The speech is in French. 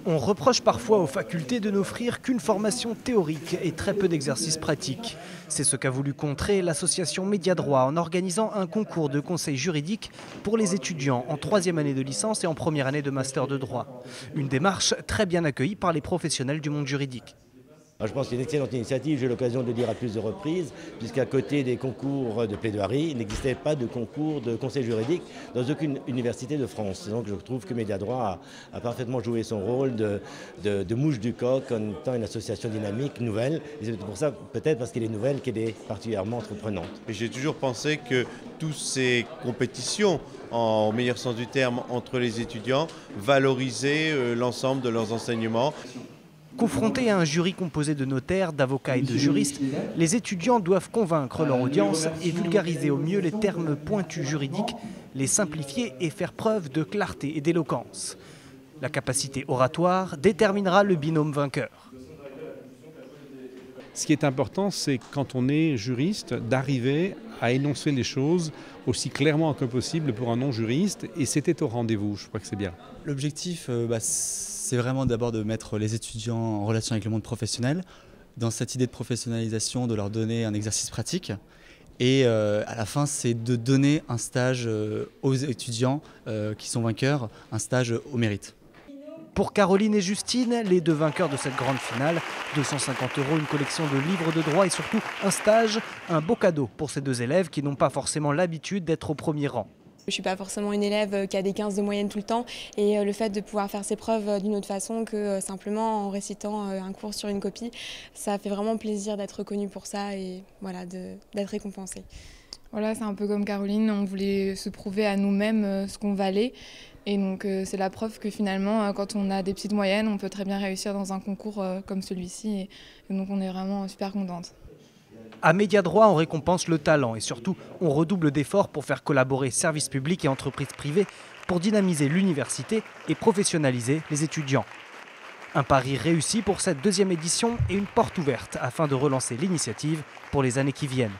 On reproche parfois aux facultés de n'offrir qu'une formation théorique et très peu d'exercices pratiques. C'est ce qu'a voulu contrer l'association Média Droit en organisant un concours de conseil juridique pour les étudiants en 3e année de licence et en 1re année de master de droit. Une démarche très bien accueillie par les professionnels du monde juridique. Je pense que c'est une excellente initiative, j'ai eu l'occasion de le dire à plusieurs reprises, puisqu'à côté des concours de plaidoirie, il n'existait pas de concours de conseil juridique dans aucune université de France. Donc je trouve que Média Droit a parfaitement joué son rôle de mouche du coq en étant une association dynamique, nouvelle. Et c'est pour ça, peut-être parce qu'elle est nouvelle, qu'elle est particulièrement entreprenante. J'ai toujours pensé que toutes ces compétitions, en meilleur sens du terme, entre les étudiants, valorisaient l'ensemble de leurs enseignements. Confrontés à un jury composé de notaires, d'avocats et de juristes, les étudiants doivent convaincre leur audience et vulgariser au mieux les termes pointus juridiques, les simplifier et faire preuve de clarté et d'éloquence. La capacité oratoire déterminera le binôme vainqueur. Ce qui est important, c'est quand on est juriste, d'arriver à énoncer les choses aussi clairement que possible pour un non-juriste, et c'était au rendez-vous, je crois que c'est bien. L'objectif, c'est vraiment d'abord de mettre les étudiants en relation avec le monde professionnel, dans cette idée de professionnalisation, de leur donner un exercice pratique, et à la fin, c'est de donner un stage aux étudiants qui sont vainqueurs, un stage au mérite. Pour Caroline et Justine, les deux vainqueurs de cette grande finale, 250 €, une collection de livres de droit et surtout un stage, un beau cadeau pour ces deux élèves qui n'ont pas forcément l'habitude d'être au premier rang. Je ne suis pas forcément une élève qui a des 15 de moyenne tout le temps et le fait de pouvoir faire ses preuves d'une autre façon que simplement en récitant un cours sur une copie, ça fait vraiment plaisir d'être reconnue pour ça et voilà, d'être récompensée. Voilà, c'est un peu comme Caroline, on voulait se prouver à nous-mêmes ce qu'on valait. Et donc c'est la preuve que finalement, quand on a des petites moyennes, on peut très bien réussir dans un concours comme celui-ci. Et donc on est vraiment super contente. À Média Droit, on récompense le talent et surtout, on redouble d'efforts pour faire collaborer services publics et entreprises privées pour dynamiser l'université et professionnaliser les étudiants. Un pari réussi pour cette 2e édition et une porte ouverte afin de relancer l'initiative pour les années qui viennent.